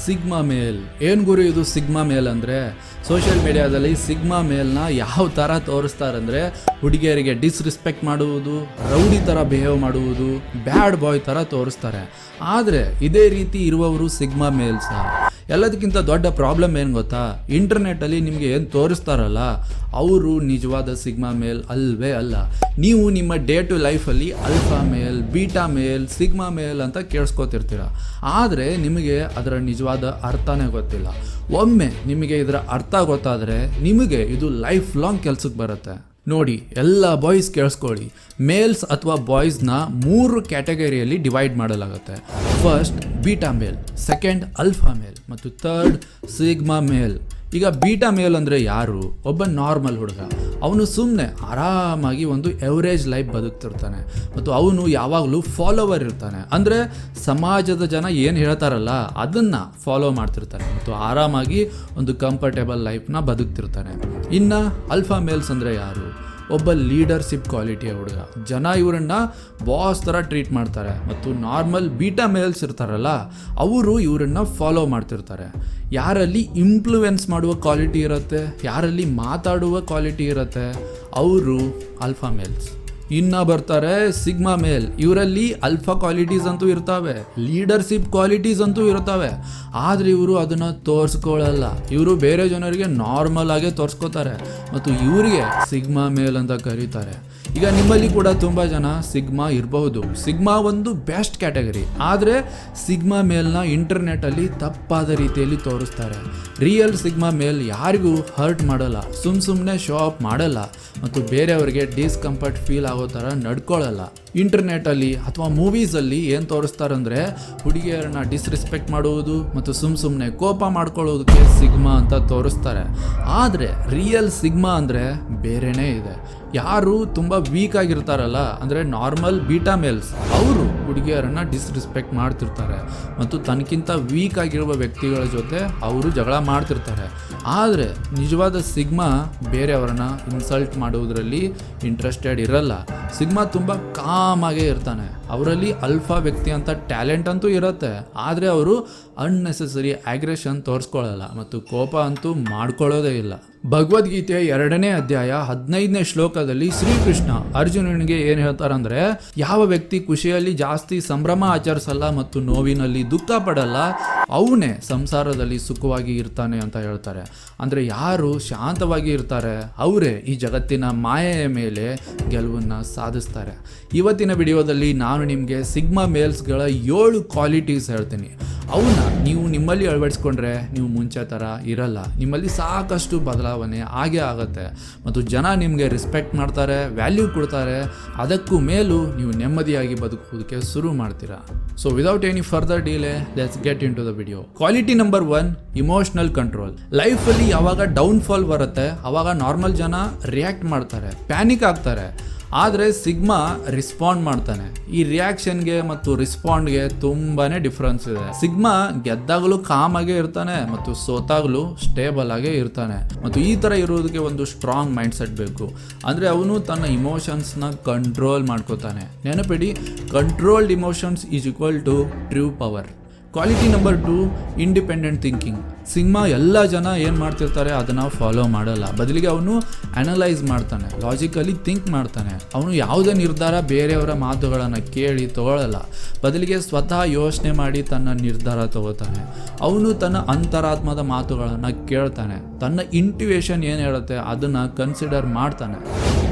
Sigma ಮೇಲ್ ಏನು ಗುರು ಇದು sigma ಮೇಲ್ ಅಂದರೆ ಸೋಷಿಯಲ್ ಮೀಡಿಯಾದಲ್ಲಿ ಸಿಗ್ಮಾ ಮೇಲ್ನ ಯಾವ ಥರ ತೋರಿಸ್ತಾರಂದರೆ ಹುಡುಗಿಯರಿಗೆ ಡಿಸ್ರೆಸ್ಪೆಕ್ಟ್ ಮಾಡುವುದು, ರೌಡಿ ಥರ ಬಿಹೇವ್ ಮಾಡುವುದು, ಬ್ಯಾಡ್ ಬಾಯ್ ಥರ ತೋರಿಸ್ತಾರೆ. ಆದರೆ ಇದೇ ರೀತಿ ಇರುವವರು ಸಿಗ್ಮಾ ಮೇಲ್ಸ. ಎಲ್ಲದಕ್ಕಿಂತ ದೊಡ್ಡ ಪ್ರಾಬ್ಲಮ್ ಏನು ಗೊತ್ತಾ, ಇಂಟರ್ನೆಟ್ಟಲ್ಲಿ ನಿಮಗೆ ಏನು ತೋರಿಸ್ತಾರಲ್ಲ ಅವರು ನಿಜವಾದ ಸಿಗ್ಮಾ ಮೇಲ್ ಅಲ್ವೇ ಅಲ್ಲ. ನೀವು ನಿಮ್ಮ ಡೇ ಟು ಲೈಫಲ್ಲಿ ಅಲ್ಫಾ ಮೇಲ್, ಬೀಟಾ ಮೇಲ್, ಸಿಗ್ಮಾ ಮೇಲ್ ಅಂತ ಕೇಳಿಸ್ಕೊತಿರ್ತೀರ. ಆದರೆ ನಿಮಗೆ ಅದರ ನಿಜವಾದ ಅರ್ಥನೇ ಗೊತ್ತಿಲ್ಲ. ಒಮ್ಮೆ ನಿಮಗೆ ಇದರ ಅರ್ಥ ಗೊತ್ತಾದರೆ ನಿಮಗೆ ಇದು ಲೈಫ್ ಲಾಂಗ್ ಕೆಲ್ಸಕ್ಕೆ ಬರುತ್ತೆ. ನೋಡಿ, ಎಲ್ಲ ಬಾಯ್ಸ್ ಕೇಳಿಸ್ಕೊಳ್ಳಿ, ಮೇಲ್ಸ್ ಅಥವಾ ಬಾಯ್ಸ್ನ 3 ಕ್ಯಾಟಗರಿಯಲ್ಲಿ ಡಿವೈಡ್ ಮಾಡಲಾಗುತ್ತೆ. ಫಸ್ಟ್ ಬೀಟಾ ಮೇಲ್, ಸೆಕೆಂಡ್ ಅಲ್ಫಾ ಮೇಲ್ ಮತ್ತು ಥರ್ಡ್ ಸಿಗ್ಮಾ ಮೇಲ್. ಈಗ ಬೀಟಾ ಮೇಲ್ ಅಂದರೆ ಯಾರು? ಒಬ್ಬ ನಾರ್ಮಲ್ ಹುಡುಗ. ಅವನು ಸುಮ್ಮನೆ ಆರಾಮಾಗಿ ಒಂದು ಎವರೇಜ್ ಲೈಫ್ ಬದುಕ್ತಿರ್ತಾನೆ ಮತ್ತು ಅವನು ಯಾವಾಗಲೂ ಫಾಲೋವರ್ ಇರ್ತಾನೆ. ಅಂದರೆ ಸಮಾಜದ ಜನ ಏನು ಹೇಳ್ತಾರಲ್ಲ ಅದನ್ನು ಫಾಲೋ ಮಾಡ್ತಿರ್ತಾನೆ ಮತ್ತು ಆರಾಮಾಗಿ ಒಂದು ಕಂಫರ್ಟೇಬಲ್ ಲೈಫ್ನ ಬದುಕ್ತಿರ್ತಾನೆ. ಇನ್ನು ಅಲ್ಫಾ ಮೇಲ್ಸ್ ಅಂದರೆ ಯಾರು? ಒಬ್ಬ ಲೀಡರ್ಶಿಪ್ ಕ್ವಾಲಿಟಿಯ ಹುಡುಗ. ಜನ ಇವರನ್ನು ಬಾಸ್ ಥರ ಟ್ರೀಟ್ ಮಾಡ್ತಾರೆ ಮತ್ತು ನಾರ್ಮಲ್ ಬೀಟಾ ಮೇಲ್ಸ್ ಇರ್ತಾರಲ್ಲ ಅವರು ಇವರನ್ನು ಫಾಲೋ ಮಾಡ್ತಿರ್ತಾರೆ. ಯಾರಲ್ಲಿ ಇನ್ಫ್ಲೂಯೆನ್ಸ್ ಮಾಡುವ ಕ್ವಾಲಿಟಿ ಇರುತ್ತೆ, ಯಾರಲ್ಲಿ ಮಾತಾಡುವ ಕ್ವಾಲಿಟಿ ಇರುತ್ತೆ, ಅವರು ಅಲ್ಫಾ ಮೇಲ್ಸ್. ಇನ್ನು ಬರ್ತಾರೆ ಸಿಗ್ಮಾ ಮೇಲ್. ಇವರಲ್ಲಿ ಅಲ್ಫಾ ಕ್ವಾಲಿಟೀಸ್ ಅಂತೂ ಇರ್ತವೆ, ಲೀಡರ್ಶಿಪ್ ಕ್ವಾಲಿಟೀಸ್ ಅಂತೂ ಇರ್ತವೆ, ಆದರೆ ಇವರು ಅದನ್ನು ತೋರಿಸ್ಕೊಳ್ಳಲ್ಲ. ಇವರು ಬೇರೆ ಜನರಿಗೆ ನಾರ್ಮಲ್ ಆಗೇ ತೋರಿಸ್ಕೋತಾರೆ ಮತ್ತು ಇವರಿಗೆ ಸಿಗ್ಮಾ ಮೇಲ್ ಅಂತ ಕರೀತಾರೆ. ಈಗ ನಿಮ್ಮಲ್ಲಿ ಕೂಡ ತುಂಬ ಜನ ಸಿಗ್ಮಾ ಇರಬಹುದು. ಸಿಗ್ಮಾ ಒಂದು ಬೆಸ್ಟ್ ಕ್ಯಾಟಗರಿ, ಆದರೆ ಸಿಗ್ಮಾ ಮೇಲ್ನ ಇಂಟರ್ನೆಟ್ಟಲ್ಲಿ ತಪ್ಪಾದ ರೀತಿಯಲ್ಲಿ ತೋರಿಸ್ತಾರೆ. ರಿಯಲ್ ಸಿಗ್ಮಾ ಮೇಲ್ ಯಾರಿಗೂ ಹರ್ಟ್ ಮಾಡಲ್ಲ, ಸುಮ್ಮನೆ ಶೋ ಅಪ್ ಮಾಡಲ್ಲ ಮತ್ತು ಬೇರೆಯವರಿಗೆ ಡಿಸ್ಕಂಫರ್ಟ್ ಫೀಲ್ ಆಗೋ ಥರ ನಡ್ಕೊಳ್ಳಲ್ಲ. ಇಂಟರ್ನೆಟ್ಟಲ್ಲಿ ಅಥವಾ ಮೂವೀಸಲ್ಲಿ ಏನು ತೋರಿಸ್ತಾರಂದರೆ ಹುಡುಗಿಯರನ್ನ ಡಿಸ್ರೆಸ್ಪೆಕ್ಟ್ ಮಾಡುವುದು ಮತ್ತು ಸುಮ್ಮನೆ ಕೋಪ ಮಾಡ್ಕೊಳ್ಳೋದಕ್ಕೆ ಸಿಗ್ಮಾ ಅಂತ ತೋರಿಸ್ತಾರೆ. ಆದರೆ ರಿಯಲ್ ಸಿಗ್ಮಾ ಅಂದರೆ ಬೇರೆನೇ ಇದೆ. ಯಾರು ತುಂಬ ವೀಕ್ ಆಗಿರ್ತಾರಲ್ಲ, ಅಂದರೆ ನಾರ್ಮಲ್ ಬೀಟಾ ಮೇಲ್ಸ್, ಅವರು ಹುಡುಗಿಯರನ್ನು ಡಿಸ್ರೆಸ್ಪೆಕ್ಟ್ ಮಾಡ್ತಿರ್ತಾರೆ ಮತ್ತು ತನಗಿಂತ ವೀಕ್ ಆಗಿರುವ ವ್ಯಕ್ತಿಗಳ ಜೊತೆ ಅವರು ಜಗಳ ಮಾಡ್ತಿರ್ತಾರೆ. ಆದರೆ ನಿಜವಾದ ಸಿಗ್ಮಾ ಬೇರೆಯವರನ್ನ ಇನ್ಸಲ್ಟ್ ಮಾಡುವುದರಲ್ಲಿ ಇಂಟ್ರೆಸ್ಟೆಡ್ ಇರಲ್ಲ. ಸಿಗ್ಮಾ ತುಂಬ ಕಾಮಾಗೇ ಇರ್ತಾನೆ. ಅವರಲ್ಲಿ ಅಲ್ಫಾ ವ್ಯಕ್ತಿ ಅಂತ ಟ್ಯಾಲೆಂಟ್ ಅಂತೂ ಇರುತ್ತೆ, ಆದರೆ ಅವರು ಅನ್ನೆಸೆಸರಿ ಆಗ್ರೆಷನ್ ತೋರಿಸ್ಕೊಳ್ಳಲ್ಲ ಮತ್ತು ಕೋಪ ಅಂತೂ ಮಾಡ್ಕೊಳ್ಳೋದೇ ಇಲ್ಲ. ಭಗವದ್ಗೀತೆ 2ನೇ ಅಧ್ಯಾಯ 15ನೇ ಶ್ಲೋಕದಲ್ಲಿ ಶ್ರೀಕೃಷ್ಣ ಅರ್ಜುನನಿಗೆ ಏನು ಹೇಳ್ತಾರಂದ್ರೆ, ಯಾವ ವ್ಯಕ್ತಿ ಖುಷಿಯಲ್ಲಿ ಜಾಸ್ತಿ ಸಂಭ್ರಮ ಆಚರಿಸಲ್ಲ ಮತ್ತು ನೋವಿನಲ್ಲಿ ದುಃಖ ಪಡಲ್ಲ ಅವನೇ ಸಂಸಾರದಲ್ಲಿ ಸುಖವಾಗಿ ಇರ್ತಾನೆ ಅಂತ ಹೇಳ್ತಾರೆ. ಅಂದರೆ ಯಾರು ಶಾಂತವಾಗಿ ಇರ್ತಾರೆ ಅವರೇ ಈ ಜಗತ್ತಿನ ಮಾಯೆಯ ಮೇಲೆ ಗೆಲುವನ್ನು ಸಾಧಿಸ್ತಾರೆ. ಇವತ್ತಿನ ವಿಡಿಯೋದಲ್ಲಿ ನಾನು ನಿಮಗೆ ಸಿಗ್ಮಾ ಮೇಲ್ಸ್ಗಳ 7 ಕ್ವಾಲಿಟೀಸ್ ಹೇಳ್ತೀನಿ. ಅವನ್ನ ನೀವು ನಿಮ್ಮಲ್ಲಿ ಅಳವಡಿಸ್ಕೊಂಡ್ರೆ ನೀವು ಮುಂಚೆ ಥರ ಇರಲ್ಲ. ನಿಮ್ಮಲ್ಲಿ ಸಾಕಷ್ಟು ಬದಲಾವಣೆ ಆಗೇ ಆಗುತ್ತೆ ಮತ್ತು ಜನ ನಿಮಗೆ ರೆಸ್ಪೆಕ್ಟ್ ಮಾಡ್ತಾರೆ, ವ್ಯಾಲ್ಯೂ ಕೊಡ್ತಾರೆ. ಅದಕ್ಕೂ ಮೇಲೂ ನೀವು ನೆಮ್ಮದಿಯಾಗಿ ಬದುಕೋದಕ್ಕೆ ಶುರು ಮಾಡ್ತೀರಾ. So without any further delay, let's get into the video. Quality number 1, emotional control. ಲೈಫಲ್ಲಿ ಯಾವಾಗ ಡೌನ್ಫಾಲ್ ಬರುತ್ತೆ ಆವಾಗ ನಾರ್ಮಲ್ ಜನ ರಿಯಾಕ್ಟ್ ಮಾಡ್ತಾರೆ, ಪ್ಯಾನಿಕ್ ಆಗ್ತಾರೆ. ಆದರೆ ಸಿಗ್ಮಾ ರಿಸ್ಪಾಂಡ್ ಮಾಡ್ತಾನೆ. ಈ ರಿಯಾಕ್ಷನ್ಗೆ ಮತ್ತು ರಿಸ್ಪಾಂಡ್ಗೆ ತುಂಬಾ ಡಿಫ್ರೆನ್ಸ್ ಇದೆ. ಸಿಗ್ಮಾ ಗೆದ್ದಾಗಲೂ ಕಾಮಾಗೇ ಇರ್ತಾನೆ ಮತ್ತು ಸೋತಾಗಲೂ ಸ್ಟೇಬಲ್ ಆಗೇ ಇರ್ತಾನೆ. ಮತ್ತು ಈ ಥರ ಇರೋದಕ್ಕೆ ಒಂದು ಸ್ಟ್ರಾಂಗ್ ಮೈಂಡ್ ಸೆಟ್ ಬೇಕು. ಅಂದರೆ ಅವನು ತನ್ನ ಇಮೋಷನ್ಸ್ನ ಕಂಟ್ರೋಲ್ ಮಾಡ್ಕೋತಾನೆ. ನೆನಪಿಡಿ, controlled emotions is equal to true power. Quality number 2, independent thinking. Sigma ಎಲ್ಲ ಜನ ಏನು ಮಾಡ್ತಿರ್ತಾರೆ ಅದನ್ನು ಫಾಲೋ ಮಾಡಲ್ಲ. ಬದಲಿಗೆ ಅವನು ಅನಲೈಸ್ ಮಾಡ್ತಾನೆ, ಲಾಜಿಕಲಿ ಥಿಂಕ್ ಮಾಡ್ತಾನೆ. ಅವನು ಯಾವುದೇ ನಿರ್ಧಾರ ಬೇರೆಯವರ ಮಾತುಗಳನ್ನು ಕೇಳಿ ತಗೊಳ್ಳಲ್ಲ. ಬದಲಿಗೆ ಸ್ವತಃ ಯೋಚನೆ ಮಾಡಿ ತನ್ನ ನಿರ್ಧಾರ ತಗೋತಾನೆ. ಅವನು ತನ್ನ ಅಂತರಾತ್ಮದ ಮಾತುಗಳನ್ನು ಕೇಳ್ತಾನೆ. ತನ್ನ ಇಂಟ್ಯೂಷನ್ ಏನು ಹೇಳುತ್ತೆ ಅದನ್ನು ಕನ್ಸಿಡರ್ ಮಾಡ್ತಾನೆ.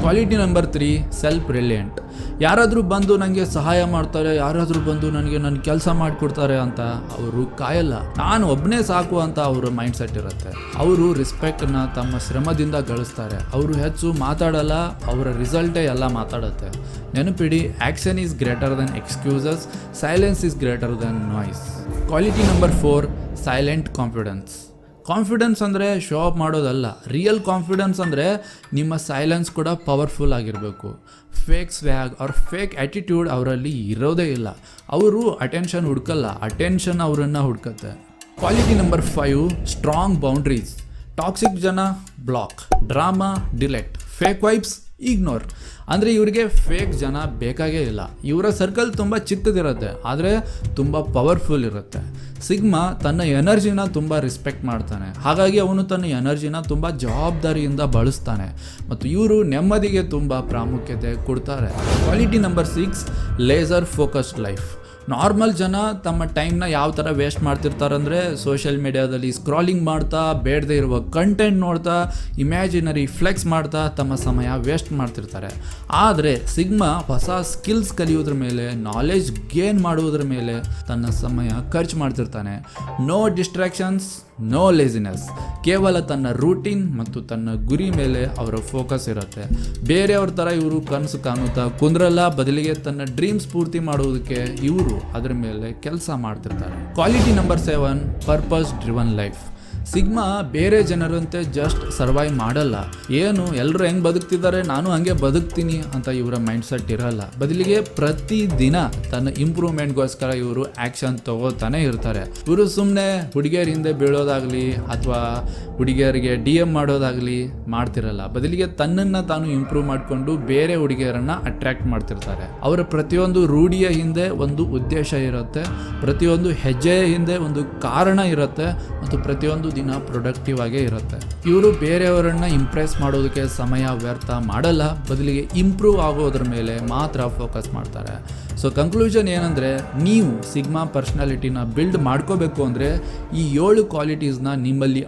Quality number 3, self reliant. ಯಾರಾದರೂ ಬಂದು ನನಗೆ ಸಹಾಯ ಮಾಡ್ತಾರೆ, ಯಾರಾದರೂ ಬಂದು ನನಗೆ ನನ್ನ ಕೆಲಸ ಮಾಡಿಕೊಡ್ತಾರೆ ಅಂತ ಅವರು ಕಾಯಲ್ಲ. ನಾನು ಒಬ್ಬನೇ ಸಾಕು ಅಂತ ಅವರ ಮೈಂಡ್ ಸೆಟ್ ಇರುತ್ತೆ. ಅವರು ರೆಸ್ಪೆಕ್ಟನ್ನು ತಮ್ಮ ಶ್ರಮದಿಂದ ಗಳಿಸ್ತಾರೆ. ಅವರು ಹೆಚ್ಚು ಮಾತಾಡಲ್ಲ, ಅವರ ರಿಸಲ್ಟೇ ಎಲ್ಲ ಮಾತಾಡುತ್ತೆ. ನೆನಪಿಡಿ, action is greater than excuses, silence is greater than noise. Quality number 4, silent confidence. Confidence ಅಂದರೆ ಶೋ ಅಪ್ ಮಾಡೋದಲ್ಲ. ರಿಯಲ್ ಕಾನ್ಫಿಡೆನ್ಸ್ ಅಂದರೆ ನಿಮ್ಮ ಸೈಲೆನ್ಸ್ ಕೂಡ ಪವರ್ಫುಲ್ ಆಗಿರಬೇಕು. ಫೇಕ್ ಸ್ವ್ಯಾಗ್ ಅವ್ರ ಫೇಕ್ ಆ್ಯಟಿಟ್ಯೂಡ್ ಅವರಲ್ಲಿ ಇರೋದೇ ಇಲ್ಲ. ಅವರು ಅಟೆನ್ಷನ್ ಹುಡ್ಕಲ್ಲ, ಅಟೆನ್ಷನ್ ಅವರನ್ನು ಹುಡ್ಕತ್ತೆ. Quality number 5, strong boundaries. Toxic ಜನ block, drama deflect, fake vibes ignore. ಅಂದರೆ ಇವರಿಗೆ ಫೇಕ್ ಜನ ಬೇಕಾಗೇ ಇಲ್ಲ. ಇವರ ಸರ್ಕಲ್ ತುಂಬ ಚಿಕ್ಕದಿರುತ್ತೆ, ಆದರೆ ತುಂಬ ಪವರ್ಫುಲ್ ಇರುತ್ತೆ. ಸಿಗ್ಮಾ ತನ್ನ ಎನರ್ಜಿನ ತುಂಬ ರೆಸ್ಪೆಕ್ಟ್ ಮಾಡ್ತಾನೆ, ಹಾಗಾಗಿ ಅವನು ತನ್ನ ಎನರ್ಜಿನ ತುಂಬ ಜವಾಬ್ದಾರಿಯಿಂದ ಬಳಸ್ತಾನೆ ಮತ್ತು ಇವರು ನೆಮ್ಮದಿಗೆ ತುಂಬ ಪ್ರಾಮುಖ್ಯತೆ ಕೊಡ್ತಾರೆ. Quality number 6, laser focused life. Normal ಜನ ತಮ್ಮ ಟೈಮ್ನ ಯಾವ ಥರ ವೇಸ್ಟ್ ಮಾಡ್ತಿರ್ತಾರಂದರೆ ಸೋಷಿಯಲ್ ಮೀಡಿಯಾದಲ್ಲಿ ಸ್ಕ್ರಾಲಿಂಗ್ ಮಾಡ್ತಾ, ಬೇಡದೇ ಇರುವ ಕಂಟೆಂಟ್ ನೋಡ್ತಾ, ಇಮ್ಯಾಜಿನರಿ ಫ್ಲೆಕ್ಸ್ ಮಾಡ್ತಾ ತಮ್ಮ ಸಮಯ ವೇಸ್ಟ್ ಮಾಡ್ತಿರ್ತಾರೆ. ಆದರೆ ಸಿಗ್ಮಾ ಹೊಸ ಸ್ಕಿಲ್ಸ್ ಕಲಿಯೋದ್ರ ಮೇಲೆ, ನಾಲೆಜ್ ಗೇನ್ ಮಾಡುವುದ್ರ ಮೇಲೆ ತನ್ನ ಸಮಯ ಖರ್ಚು ಮಾಡ್ತಿರ್ತಾನೆ. No distractions, no laziness. ಕೇವಲ ತನ್ನ ರೂಟೀನ್ ಮತ್ತು ತನ್ನ ಗುರಿ ಮೇಲೆ ಅವರ ಫೋಕಸ್ ಇರುತ್ತೆ. ಬೇರೆಯವ್ರ ಥರ ಇವರು ಕನಸು ಕಾಣುತ್ತಾ ಕುಂದ್ರಲ್ಲ, ಬದಲಿಗೆ ತನ್ನ ಡ್ರೀಮ್ಸ್ ಪೂರ್ತಿ ಮಾಡುವುದಕ್ಕೆ ಇವರು ಅದರ ಮೇಲೆ ಕೆಲಸ ಮಾಡ್ತಿರ್ತಾರೆ. Quality number 7, purpose driven life. Sigma ಬೇರೆ ಜನರಂತೆ ಜಸ್ಟ್ ಸರ್ವೈವ್ ಮಾಡಲ್ಲ. ಏನು ಎಲ್ಲರೂ ಹೆಂಗೆ ಬದುಕ್ತಿದ್ದಾರೆ ನಾನು ಹಾಗೆ ಬದುಕ್ತೀನಿ ಅಂತ ಇವರ ಮೈಂಡ್ಸೆಟ್ ಇರಲ್ಲ. ಬದಲಿಗೆ ಪ್ರತಿದಿನ ತನ್ನ ಇಂಪ್ರೂವ್ಮೆಂಟ್ಗೋಸ್ಕರ ಇವರು ಆ್ಯಕ್ಷನ್ ತಗೋತಾನೆ ಇರ್ತಾರೆ. ಇವರು ಸುಮ್ಮನೆ ಹುಡುಗಿಯರ ಹಿಂದೆ ಬೀಳೋದಾಗಲಿ ಅಥವಾ ಹುಡುಗಿಯರಿಗೆ DM ಮಾಡೋದಾಗಲಿ ಮಾಡ್ತಿರಲ್ಲ. ಬದಲಿಗೆ ತನ್ನನ್ನು ತಾನು ಇಂಪ್ರೂವ್ ಮಾಡಿಕೊಂಡು ಬೇರೆ ಹುಡುಗಿಯರನ್ನು ಅಟ್ರ್ಯಾಕ್ಟ್ ಮಾಡ್ತಿರ್ತಾರೆ. ಅವರ ಪ್ರತಿಯೊಂದು ರೂಢಿಯ ಹಿಂದೆ ಒಂದು ಉದ್ದೇಶ ಇರುತ್ತೆ, ಪ್ರತಿಯೊಂದು ಹೆಜ್ಜೆಯ ಹಿಂದೆ ಒಂದು ಕಾರಣ ಇರುತ್ತೆ ಮತ್ತು ಪ್ರತಿಯೊಂದು ದಿನ ಪ್ರೊಡಕ್ಟಿವ್ ಆಗೇ ಇರುತ್ತೆ. ಇವರು ಬೇರೆಯವರನ್ನ ಇಂಪ್ರೆಸ್ ಮಾಡೋದಕ್ಕೆ ಸಮಯ ವ್ಯರ್ಥ ಮಾಡಲ್ಲ, ಬದಲಿಗೆ ಇಂಪ್ರೂವ್ ಆಗೋದ್ರ ಮೇಲೆ ಮಾತ್ರ ಫೋಕಸ್ ಮಾಡ್ತಾರೆ. ಸೊ ಕನ್ಕ್ಲೂಷನ್ ಏನಂದರೆ, ನೀವು ಸಿಗ್ಮಾ ಪರ್ಸ್ನಾಲಿಟಿನ ಬಿಲ್ಡ್ ಮಾಡ್ಕೋಬೇಕು ಅಂದರೆ ಈ 7 ಕ್ವಾಲಿಟೀಸ್ನ ನಿಮ್ಮಲ್ಲಿ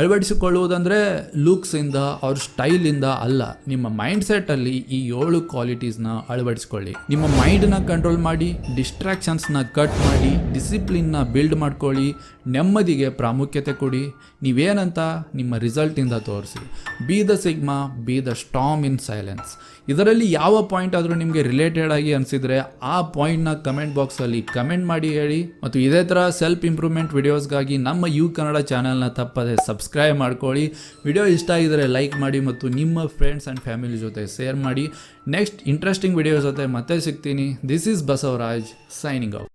ಅಳವಡಿಸಿಕೊಳ್ಳುವುದಂದರೆ ಲುಕ್ಸಿಂದ ಅವ್ರ ಸ್ಟೈಲಿಂದ ಅಲ್ಲ, ನಿಮ್ಮ ಮೈಂಡ್ ಸೆಟ್ಟಲ್ಲಿ ಈ 7 ಕ್ವಾಲಿಟೀಸ್ನ ಅಳವಡಿಸ್ಕೊಳ್ಳಿ. ನಿಮ್ಮ ಮೈಂಡನ್ನ ಕಂಟ್ರೋಲ್ ಮಾಡಿ, ಡಿಸ್ಟ್ರಾಕ್ಷನ್ಸ್ನ ಕಟ್ ಮಾಡಿ, ಡಿಸಿಪ್ಲಿನ್ನ ಬಿಲ್ಡ್ ಮಾಡ್ಕೊಳ್ಳಿ, ನೆಮ್ಮದಿಗೆ ಪ್ರಾಮುಖ್ಯತೆ ಕೊಡಿ. ನೀವೇನಂತ ನಿಮ್ಮ ರಿಸಲ್ಟಿಂದ ತೋರಿಸಿ. B the sigma, B the storm in silence. ಇದರಲ್ಲಿ ಯಾವ ಪಾಯಿಂಟ್ ಆದರೂ ನಿಮಗೆ ರಿಲೇಟೆಡ್ ಆಗಿ ಅನಿಸಿದರೆ ಆ ಪಾಯಿಂಟ್ನ ಕಮೆಂಟ್ ಬಾಕ್ಸಲ್ಲಿ ಕಮೆಂಟ್ ಮಾಡಿ ಹೇಳಿ. ಮತ್ತು ಇದೇ ಥರ ಸೆಲ್ಫ್ ಇಂಪ್ರೂವ್ಮೆಂಟ್ ವಿಡಿಯೋಸ್ಗಾಗಿ ನಮ್ಮ ಯು ಕನ್ನಡ ಚಾನಲ್ನ ತಪ್ಪದೆ ಸಬ್ಸ್ಕ್ರೈಬ್ ಮಾಡ್ಕೊಳ್ಳಿ. ವಿಡಿಯೋ ಇಷ್ಟ ಆಗಿದರೆ ಲೈಕ್ ಮಾಡಿ ಮತ್ತು ನಿಮ್ಮ ಫ್ರೆಂಡ್ಸ್ ಆ್ಯಂಡ್ ಫ್ಯಾಮಿಲಿ ಜೊತೆ ಶೇರ್ ಮಾಡಿ. ನೆಕ್ಸ್ಟ್ ಇಂಟ್ರೆಸ್ಟಿಂಗ್ ವಿಡಿಯೋಸ್ ಜೊತೆ ಮತ್ತೆ ಸಿಗ್ತೀನಿ. This is Basavaraj signing out.